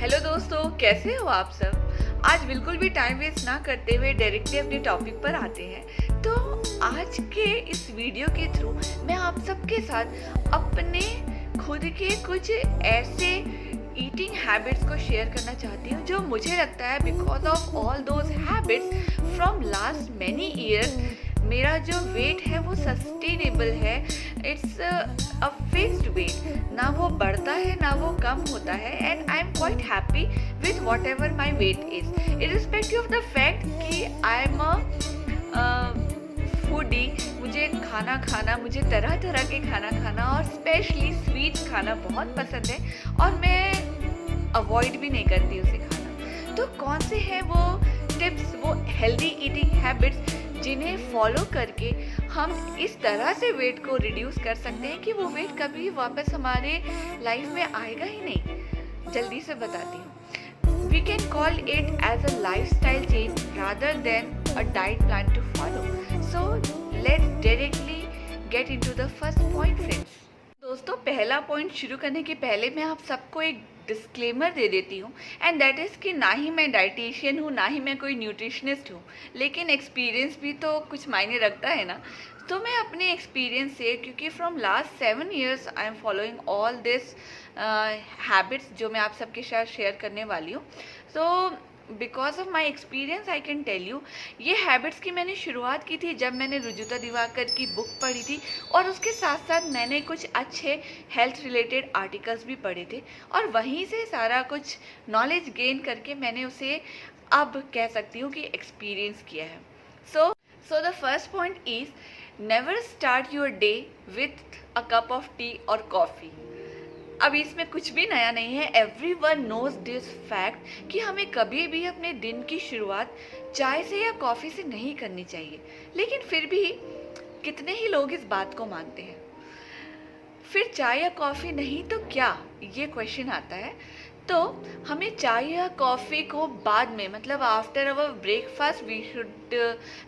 Hello दोस्तों, कैसे हो आप सब। आज बिल्कुल भी टाइम वेस्ट ना करते हुए डायरेक्टली अपने टॉपिक पर आते हैं। तो आज के इस वीडियो के थ्रू मैं आप सबके साथ अपने खुद के कुछ ऐसे ईटिंग हैबिट्स को शेयर करना चाहती हूँ जो मुझे लगता है because of all those habits from last many years मेरा जो वेट है वो सस्टेनेबल है। इट्स अ फिक्स्ड वेट, ना वो बढ़ता है ना वो कम होता है, and I am quite happy with what ever my weight is irrespective of the fact कि आई एम अ फूडी। मुझे खाना खाना, मुझे तरह तरह के खाना खाना और स्पेशली स्वीट्स खाना बहुत पसंद है और मैं अवॉइड भी नहीं करती उसे खाना। तो कौन से हैं वो टिप्स, वो हेल्दी ईटिंग हैबिट्स जिन्हें फॉलो करके हम इस तरह से वेट को रिड्यूस कर सकते हैं कि वो वेट कभी वापस हमारे लाइफ में आएगा ही नहीं। जल्दी से बताती हूँ। We can call it as a lifestyle change rather than a diet plan to follow. So let's directly get into the first point friends. दोस्तों, पहला पॉइंट शुरू करने के पहले मैं आप सबको एक डिस्क्लेमर दे देती हूँ, एंड दैट इज़ कि ना ही मैं डाइटिशियन हूँ ना ही मैं कोई न्यूट्रिशनिस्ट हूँ, लेकिन एक्सपीरियंस भी तो कुछ मायने रखता है ना। तो मैं अपने एक्सपीरियंस से, क्योंकि from last 7 years I am following all this habits जो मैं आप सबके साथ शेयर करने वाली हूँ। तो because of my experience I can tell you, ये हैबिट्स की मैंने शुरुआत की थी जब मैंने रुजुता दिवाकर की बुक पढ़ी थी, और उसके साथ साथ मैंने कुछ अच्छे हेल्थ रिलेटेड आर्टिकल्स भी पढ़े थे, और वहीं से सारा कुछ नॉलेज गेन करके मैंने उसे अब कह सकती हूँ कि एक्सपीरियंस किया है। So the first point is never start your day with a cup of tea और कॉफ़ी। अब इसमें कुछ भी नया नहीं है, एवरीवन नोज दिस फैक्ट कि हमें कभी भी अपने दिन की शुरुआत चाय से या कॉफ़ी से नहीं करनी चाहिए, लेकिन फिर भी कितने ही लोग इस बात को मानते हैं। फिर चाय या कॉफ़ी नहीं तो क्या, ये क्वेश्चन आता है। तो हमें चाय या कॉफ़ी को बाद में, मतलब after our breakfast we should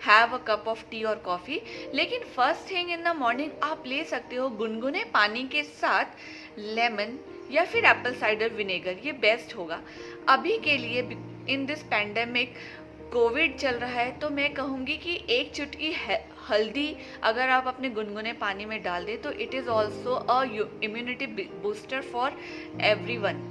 have a cup of tea और कॉफ़ी, लेकिन first thing in the morning आप ले सकते हो गुनगुने पानी के साथ लेमन या फिर एप्पल साइडर विनेगर, ये बेस्ट होगा अभी के लिए। इन दिस पैंडेमिक कोविड चल रहा है, तो मैं कहूँगी कि एक चुटकी हल्दी अगर आप अपने गुनगुने पानी में डाल दें तो it is also a immunity booster for everyone.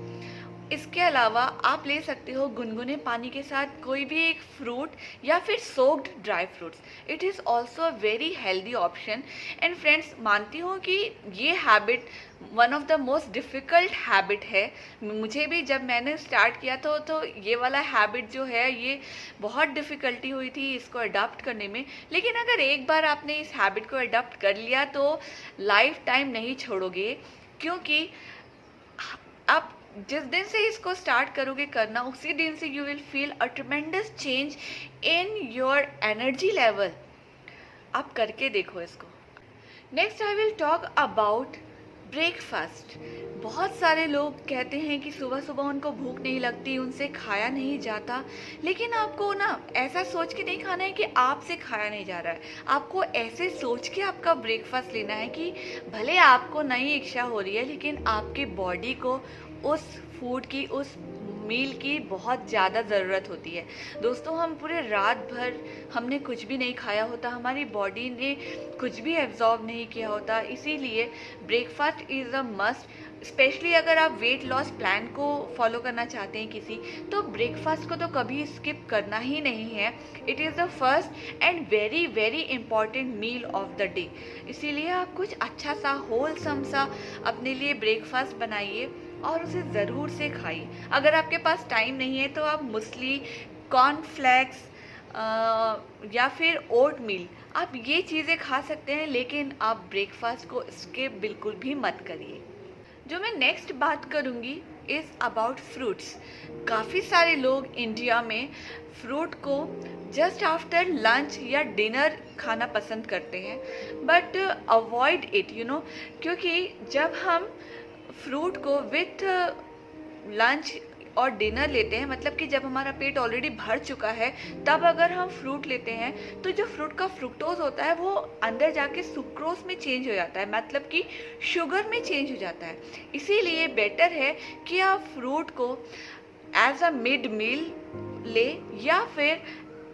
इसके अलावा आप ले सकते हो गुनगुने पानी के साथ कोई भी एक फ्रूट या फिर soaked dry fruits. It is also a very healthy option. And friends, मानती हूँ कि ये habit one of the most difficult habit है। मुझे भी जब मैंने स्टार्ट किया तो ये वाला हैबिट जो है ये बहुत डिफ़िकल्टी हुई थी इसको अडॉप्ट करने में, लेकिन अगर एक बार आपने इस हैबिट को अडॉप्ट कर लिया तो लाइफ टाइम नहीं छोड़ोगे, क्योंकि आप जिस दिन से इसको स्टार्ट करोगे करना, उसी दिन से you will feel a ट्रेमेंडस change in your energy level. आप करके देखो इसको। Next I will talk about breakfast. बहुत सारे लोग कहते हैं कि सुबह सुबह उनको भूख नहीं लगती, उनसे खाया नहीं जाता, लेकिन आपको ना ऐसा सोच के नहीं खाना है कि आपसे खाया नहीं जा रहा है। आपको ऐसे सोच के आपका ब्रेकफास्ट लेना है कि भले आपको नई इच्छा हो रही है, लेकिन आपकी बॉडी को उस फूड की, उस मील की बहुत ज़्यादा ज़रूरत होती है। दोस्तों, हम पूरे रात भर हमने कुछ भी नहीं खाया होता, हमारी बॉडी ने कुछ भी एब्जॉर्ब नहीं किया होता, इसीलिए breakfast is a must. Specially अगर आप वेट लॉस प्लान को फॉलो करना चाहते हैं किसी, तो ब्रेकफास्ट को तो कभी स्किप करना ही नहीं है। It is the first and very very important meal of the day. इसीलिए आप कुछ अच्छा सा होलसम सा अपने लिए ब्रेकफास्ट बनाइए और उसे ज़रूर से खाइए। अगर आपके पास टाइम नहीं है तो आप मुस्ली, कॉर्नफ्लेक्स या फिर ओट मील, आप ये चीज़ें खा सकते हैं, लेकिन आप ब्रेकफास्ट को स्किप बिल्कुल भी मत करिए। जो मैं नेक्स्ट बात करूँगी इज़ अबाउट फ्रूट्स। काफ़ी सारे लोग इंडिया में फ्रूट को जस्ट आफ्टर लंच या डिनर खाना पसंद करते हैं, बट अवॉइड इट क्योंकि जब हम फ्रूट को विथ लंच और डिनर लेते हैं, मतलब कि जब हमारा पेट ऑलरेडी भर चुका है तब अगर हम फ्रूट लेते हैं तो जो फ्रूट का फ्रुक्टोज होता है वो अंदर जाके सुक्रोज में चेंज हो जाता है, मतलब कि शुगर में चेंज हो जाता है। इसीलिए बेटर है कि आप फ्रूट को एज अ मिड मील ले, या फिर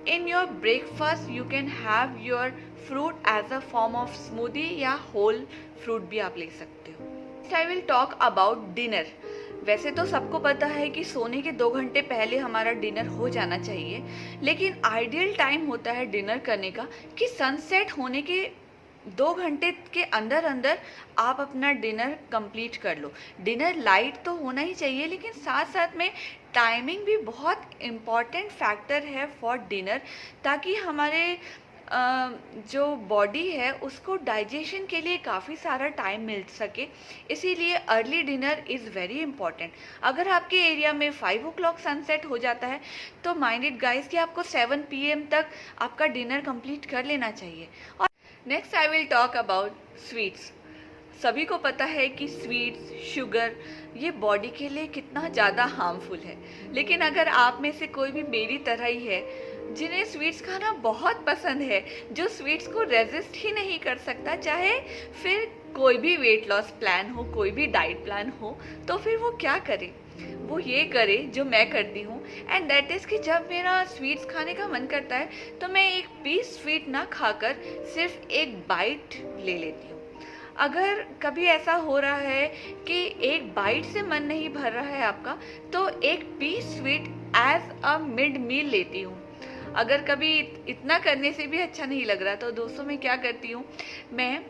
in your breakfast you can have your fruit as a form of smoothie, या होल फ्रूट भी आप ले सकते हो। I will talk about dinner. वैसे तो सबको पता है कि सोने के 2 घंटे पहले हमारा डिनर हो जाना चाहिए, लेकिन आइडियल टाइम होता है डिनर करने का कि सनसेट होने के 2 घंटे के अंदर अंदर आप अपना डिनर कंप्लीट कर लो। डिनर लाइट तो होना ही चाहिए, लेकिन साथ साथ में टाइमिंग भी बहुत इम्पॉर्टेंट फैक्टर है फॉर डिनर, ताकि हमारे जो बॉडी है उसको डाइजेशन के लिए काफ़ी सारा टाइम मिल सके। इसीलिए early dinner is very important. अगर आपके एरिया में 5 o'clock सनसेट हो जाता है तो माइंड इट गाइस कि आपको 7 PM तक आपका डिनर कंप्लीट कर लेना चाहिए। और next I will talk about sweets. सभी को पता है कि स्वीट्स, शुगर ये बॉडी के लिए कितना ज़्यादा हार्मफुल है, लेकिन अगर आप में से कोई भी मेरी तरह ही है जिन्हें स्वीट्स खाना बहुत पसंद है, जो स्वीट्स को रेजिस्ट ही नहीं कर सकता, चाहे फिर कोई भी वेट लॉस प्लान हो, कोई भी डाइट प्लान हो, तो फिर वो क्या करे? वो ये करे जो मैं करती हूँ, एंड दैट इज़ कि जब मेरा स्वीट्स खाने का मन करता है तो मैं एक पीस स्वीट ना खाकर सिर्फ एक बाइट ले लेती हूँ। अगर कभी ऐसा हो रहा है कि एक बाइट से मन नहीं भर रहा है आपका, तो एक piece sweet as a mid meal लेती हूँ। अगर कभी इतना करने से भी अच्छा नहीं लग रहा तो दोस्तों मैं क्या करती हूँ, मैं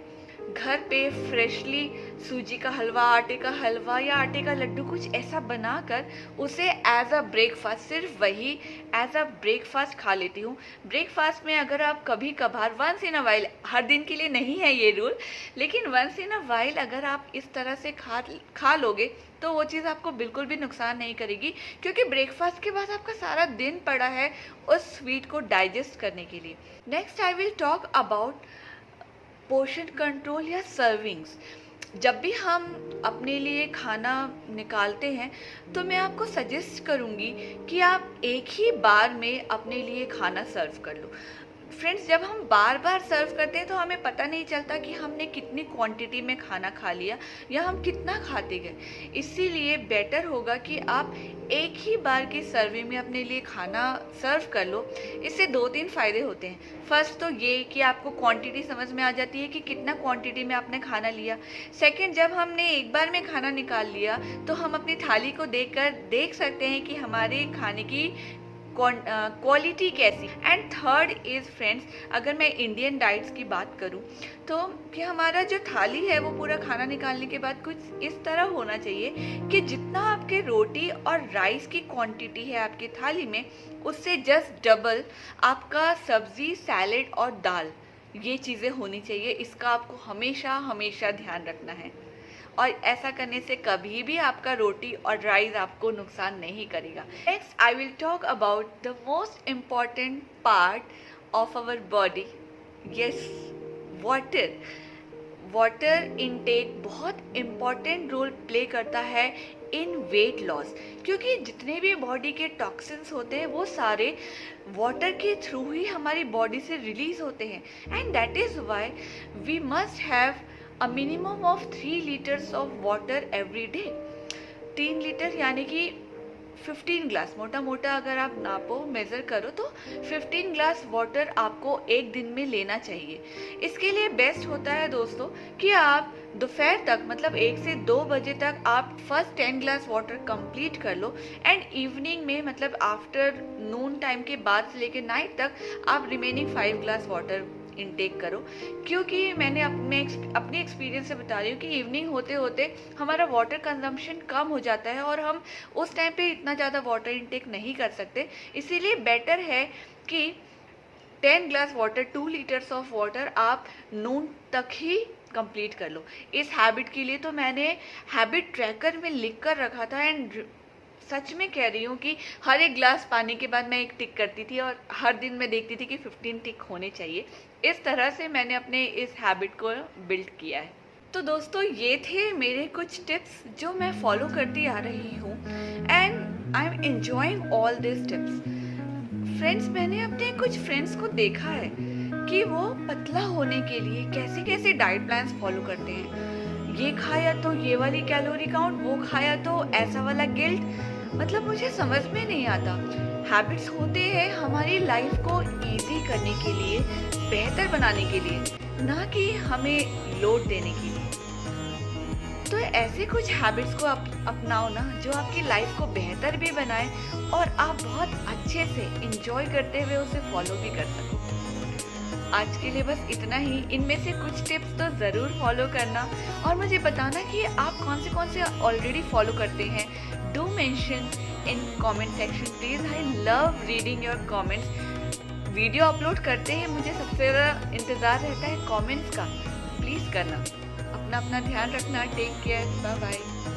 घर पे फ्रेशली सूजी का हलवा, आटे का हलवा या आटे का लड्डू कुछ ऐसा बनाकर उसे एज अ ब्रेकफास्ट, सिर्फ वही एज अ ब्रेकफास्ट खा लेती हूँ। ब्रेकफास्ट में अगर आप कभी कभार वंस इन अ वाइल, हर दिन के लिए नहीं है ये रूल, लेकिन वंस इन अ वाइल अगर आप इस तरह से खा लोगे तो वो चीज़ आपको बिल्कुल भी नुकसान नहीं करेगी, क्योंकि ब्रेकफास्ट के बाद आपका सारा दिन पड़ा है उस स्वीट को डाइजेस्ट करने के लिए। Next I will talk about portion control या सर्विंग्स। जब भी हम अपने लिए खाना निकालते हैं तो मैं आपको सजेस्ट करूँगी कि आप एक ही बार में अपने लिए खाना सर्व कर लो। फ्रेंड्स, जब हम बार बार सर्व करते हैं तो हमें पता नहीं चलता कि हमने कितनी क्वांटिटी में खाना खा लिया या हम कितना खाते गए। इसीलिए बेटर होगा कि आप एक ही बार की सर्विंग में अपने लिए खाना सर्व कर लो। इससे 2-3 फ़ायदे होते हैं। फर्स्ट तो ये कि आपको क्वांटिटी समझ में आ जाती है कि कितना क्वांटिटी में आपने खाना लिया। सेकंड, जब हमने एक बार में खाना निकाल लिया तो हम अपनी थाली को देख सकते हैं कि हमारे खाने की क्वालिटी कैसी। एंड थर्ड इज़ फ्रेंड्स, अगर मैं इंडियन डाइट्स की बात करूं तो कि हमारा जो थाली है वो पूरा खाना निकालने के बाद कुछ इस तरह होना चाहिए कि जितना आपके रोटी और राइस की क्वांटिटी है आपकी थाली में, उससे जस्ट डबल आपका सब्ज़ी, सैलेड और दाल, ये चीज़ें होनी चाहिए। इसका आपको हमेशा हमेशा ध्यान रखना है, और ऐसा करने से कभी भी आपका रोटी और राइस आपको नुकसान नहीं करेगा। Next I will talk about the most important part of our body, yes, water. Water intake बहुत इम्पॉर्टेंट रोल प्ले करता है इन वेट लॉस, क्योंकि जितने भी बॉडी के टॉक्सिन्स होते हैं वो सारे वाटर के थ्रू ही हमारी बॉडी से रिलीज होते हैं। And that is why we must have a minimum of 3 liters of water every day। 3 litre यानी कि 15 ग्लास, मोटा मोटा अगर आप नापो, मेज़र करो तो 15 ग्लास वाटर आपको एक दिन में लेना चाहिए। इसके लिए बेस्ट होता है दोस्तों कि आप दोपहर तक, मतलब 1 से 2 बजे तक आप फर्स्ट 10 ग्लास वाटर कंप्लीट कर लो, एंड इवनिंग में, मतलब आफ्टर नून टाइम के बाद से लेकर नाइट तक आप रिमेनिंग 5 ग्लास वाटर इनटेक करो। क्योंकि मैंने अपने एक्सपीरियंस से बता रही हूँ कि इवनिंग होते होते हमारा वाटर कंजम्पशन कम हो जाता है और हम उस टाइम पे इतना ज़्यादा वाटर इनटेक नहीं कर सकते। इसीलिए बेटर है कि 10 glass water, 2 litres of water आप नून तक ही कंप्लीट कर लो। इस हैबिट के लिए तो मैंने हैबिट ट्रैकर में लिख कर रखा था, एंड सच में कह रही हूँ कि हर एक ग्लास पानी के बाद मैं एक टिक करती थी, और हर दिन मैं देखती थी कि 15 टिक होने चाहिए। इस तरह से मैंने अपने इस हैबिट को बिल्ड किया है। तो दोस्तों, ये थे मेरे कुछ टिप्स जो मैं फॉलो करती आ रही हूँ, and I am enjoying all this tips. Friends, मैंने अपने कुछ फ्रेंड्स को देखा है कि वो पतला होने के लिए कैसे कैसे डाइट प्लान्स फॉलो करते हैं। ये खाया तो ये वाली कैलोरी काउंट, वो खाया तो ऐसा वाला गिल्ट, मतलब मुझे समझ में नहीं आता। हैबिट्स होते हैं हमारी लाइफ को इजी करने के लिए, बेहतर बनाने के लिए, ना कि हमें लोड देने के लिए। तो ऐसे कुछ हैबिट्स को अपनाओ ना, जो आपकी लाइफ को बेहतर भी बनाए और आप बहुत अच्छे से इंजॉय करते हुए उसे फॉलो भी कर सको। आज के लिए बस इतना ही। इनमें से कुछ टिप्स तो ज़रूर फॉलो करना और मुझे बताना कि आप कौन से ऑलरेडी फॉलो करते हैं। Do mention in comment section please. I love reading your comments. Video upload करते ही मुझे सबसे ज़्यादा इंतज़ार रहता है कमेंट्स का। प्लीज़ करना। अपना ध्यान रखना। Take care. Bye bye.